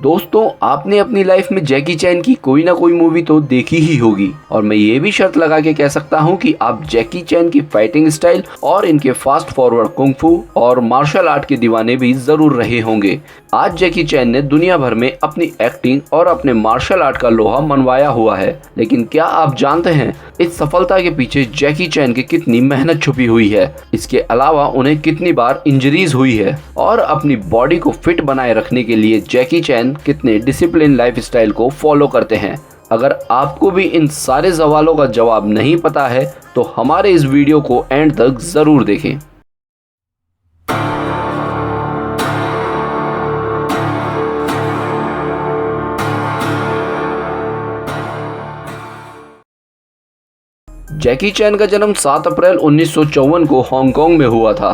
दोस्तों, आपने अपनी लाइफ में जैकी चैन की कोई ना कोई मूवी तो देखी ही होगी और मैं ये भी शर्त लगा के कह सकता हूँ कि आप जैकी चैन की फाइटिंग स्टाइल और इनके फास्ट फॉरवर्ड कुंग-फू और मार्शल आर्ट के दीवाने भी जरूर रहे होंगे। आज जैकी चैन ने दुनिया भर में अपनी एक्टिंग और अपने मार्शल आर्ट का लोहा मनवाया हुआ है, लेकिन क्या आप जानते हैं इस सफलता के पीछे जैकी चैन की कितनी मेहनत छुपी हुई है? इसके अलावा उन्हें कितनी बार इंजरीज हुई है और अपनी बॉडी को फिट बनाए रखने के लिए जैकी चैन कितने डिसिप्लिन लाइफस्टाइल को फॉलो करते हैं। अगर आपको भी इन सारे सवालों का जवाब नहीं पता है तो हमारे इस वीडियो को एंड तक जरूर देखें। जैकी चैन का जन्म 7 अप्रैल 1954 को हांगकांग में हुआ था।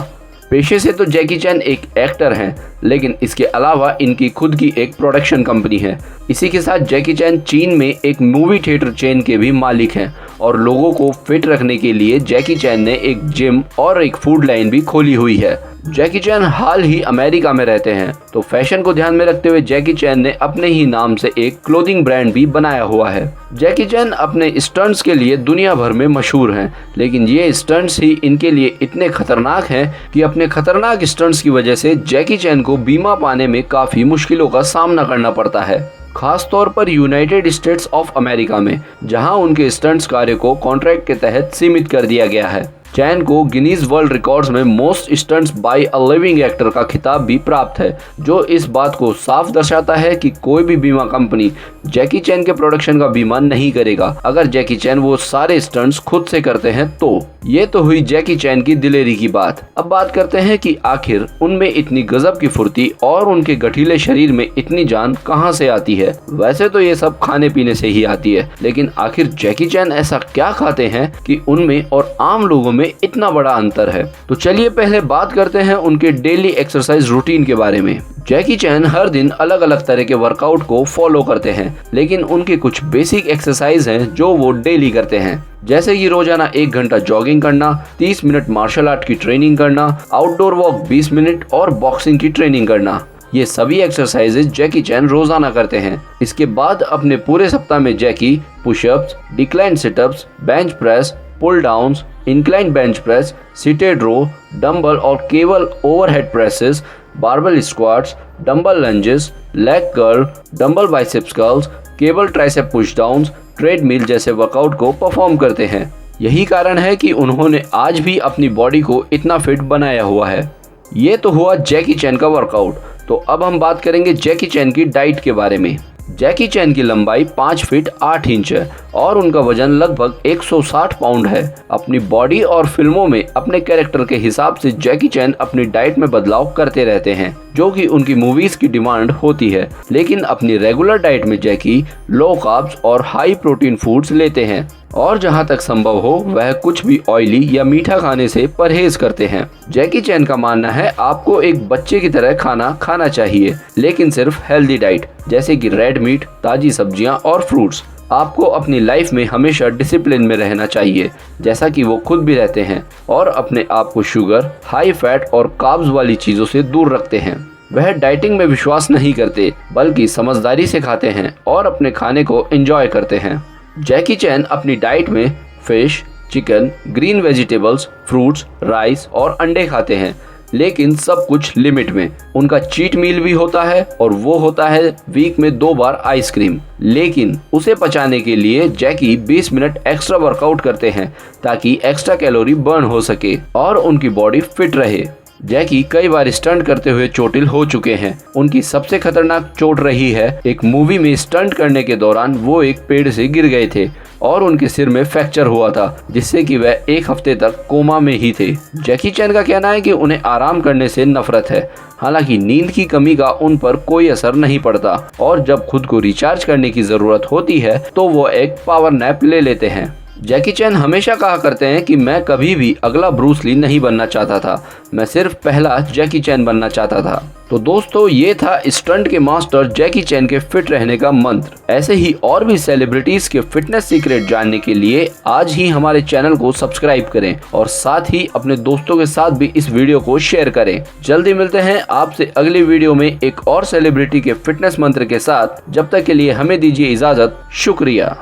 पेशे से तो जैकी चैन एक एक्टर हैं, लेकिन इसके अलावा इनकी खुद की एक प्रोडक्शन कंपनी है। इसी के साथ जैकी चैन चीन में एक मूवी थिएटर चेन के भी मालिक हैं और लोगों को फिट रखने के लिए जैकी चैन ने एक जिम और एक फूड लाइन भी खोली हुई है। जैकी चैन हाल ही अमेरिका में रहते हैं, तो फैशन को ध्यान में रखते हुए जैकी चैन ने अपने ही नाम से एक क्लोथिंग ब्रांड भी बनाया हुआ है। जैकी चैन अपने स्टंट्स के लिए दुनिया भर में मशहूर हैं, लेकिन ये स्टंट्स ही इनके लिए इतने खतरनाक हैं कि अपने खतरनाक स्टंट्स की वजह से जैकी चैन को बीमा पाने में काफी मुश्किलों का सामना करना पड़ता है, खास तौर पर यूनाइटेड स्टेट्स ऑफ अमेरिका में, जहां उनके स्टंट्स कार्य को कॉन्ट्रैक्ट के तहत सीमित कर दिया गया है। चैन को गिनीज वर्ल्ड रिकॉर्ड्स में most stunts by a living actor का खिताब भी प्राप्त है, जो इस बात को साफ दर्शाता है कि कोई भी बीमा कंपनी जैकी चैन के प्रोडक्शन का बीमा नहीं करेगा अगर जैकी चैन वो सारे स्टंट्स खुद से करते हैं। तो ये तो हुई जैकी चैन की दिलेरी की बात। अब बात करते हैं कि आखिर उनमें इतनी गजब की फुर्ती और उनके गठीले शरीर में इतनी जान कहां से आती है। वैसे तो ये सब खाने पीने से ही आती है, लेकिन आखिर जैकी चैन ऐसा क्या खाते हैं कि उनमें और आम लोगों में इतना बड़ा अंतर है। तो चलिए पहले बात करते हैं उनके डेली एक्सरसाइज रूटीन के बारे में। जैकी चैन हर दिन अलग अलग तरह के वर्कआउट को फॉलो करते हैं, लेकिन उनके कुछ बेसिक एक्सरसाइज हैं जो वो डेली करते हैं, जैसे कि रोजाना 1 घंटा जॉगिंग करना, 30 मिनट मार्शल आर्ट की ट्रेनिंग करना, आउटडोर वॉक 20 मिनट और बॉक्सिंग की ट्रेनिंग करना। ये सभी एक्सरसाइजेज जैकी चैन रोजाना करते हैं। इसके बाद अपने पूरे सप्ताह में जैकी pushups, decline situps, bench press, pull downs, incline bench press, seated row, dumbbell और cable overhead presses, barbell squats, dumbbell lunges, leg curl, dumbbell biceps curls, cable tricep push downs, treadmill जैसे वर्कआउट को perform करते हैं। यही कारण है कि उन्होंने आज भी अपनी बॉडी को इतना फिट बनाया हुआ है। ये तो हुआ जैकी चैन का वर्कआउट। तो अब हम बात करेंगे जैकी चैन की डाइट के बारे में। जैकी चैन की लंबाई 5 फीट 8 इंच है और उनका वजन लगभग 160 पाउंड है। अपनी बॉडी और फिल्मों में अपने कैरेक्टर के हिसाब से जैकी चैन अपनी डाइट में बदलाव करते रहते हैं, जो कि उनकी मूवीज की डिमांड होती है। लेकिन अपनी रेगुलर डाइट में जैकी लो कार्ब्स और हाई प्रोटीन फूड्स लेते हैं और जहां तक संभव हो वह कुछ भी ऑयली या मीठा खाने से परहेज करते हैं। जैकी चैन का मानना है आपको एक बच्चे की तरह खाना खाना चाहिए, लेकिन सिर्फ हेल्दी डाइट जैसे कि रेड मीट, ताजी सब्जियां और फ्रूट्स। आपको अपनी लाइफ में हमेशा डिसिप्लिन में रहना चाहिए, जैसा कि वो खुद भी रहते हैं, और अपने आप को शुगर, हाई फैट और कार्ब्स वाली चीजों से दूर रखते हैं। वह डाइटिंग में विश्वास नहीं करते, बल्कि समझदारी से खाते हैं और अपने खाने को एंजॉय करते हैं। जैकी चैन अपनी डाइट में fish, chicken, green vegetables, fruits, rice और अंडे खाते हैं, लेकिन सब कुछ लिमिट में। उनका चीट मील भी होता है और वो होता है वीक में 2 बार आइसक्रीम, लेकिन उसे पचाने के लिए जैकी 20 मिनट एक्स्ट्रा वर्कआउट करते हैं ताकि एक्स्ट्रा कैलोरी बर्न हो सके और उनकी बॉडी फिट रहे। जैकी कई बार स्टंट करते हुए चोटिल हो चुके हैं। उनकी सबसे खतरनाक चोट रही है एक मूवी में स्टंट करने के दौरान वो एक पेड़ से गिर गए थे और उनके सिर में फ्रैक्चर हुआ था, जिससे कि वह 1 हफ्ते तक कोमा में ही थे। जैकी चैन का कहना है कि उन्हें आराम करने से नफरत है, हालांकि नींद की कमी का उन पर कोई असर नहीं पड़ता और जब खुद को रिचार्ज करने की जरूरत होती है तो वो एक पावर नैप ले लेते हैं। जैकी चैन हमेशा कहा करते हैं कि मैं कभी भी अगला ब्रूस ली नहीं बनना चाहता था, मैं सिर्फ पहला जैकी चैन बनना चाहता था। तो दोस्तों ये था स्टंट के मास्टर जैकी चैन के फिट रहने का मंत्र। ऐसे ही और भी सेलिब्रिटीज के फिटनेस सीक्रेट जानने के लिए आज ही हमारे चैनल को सब्सक्राइब करें और साथ ही अपने दोस्तों के साथ भी इस वीडियो को शेयर करें। जल्दी मिलते हैं आपसे अगली वीडियो में एक और सेलिब्रिटी के फिटनेस मंत्र के साथ। जब तक के लिए हमें दीजिए इजाजत। शुक्रिया।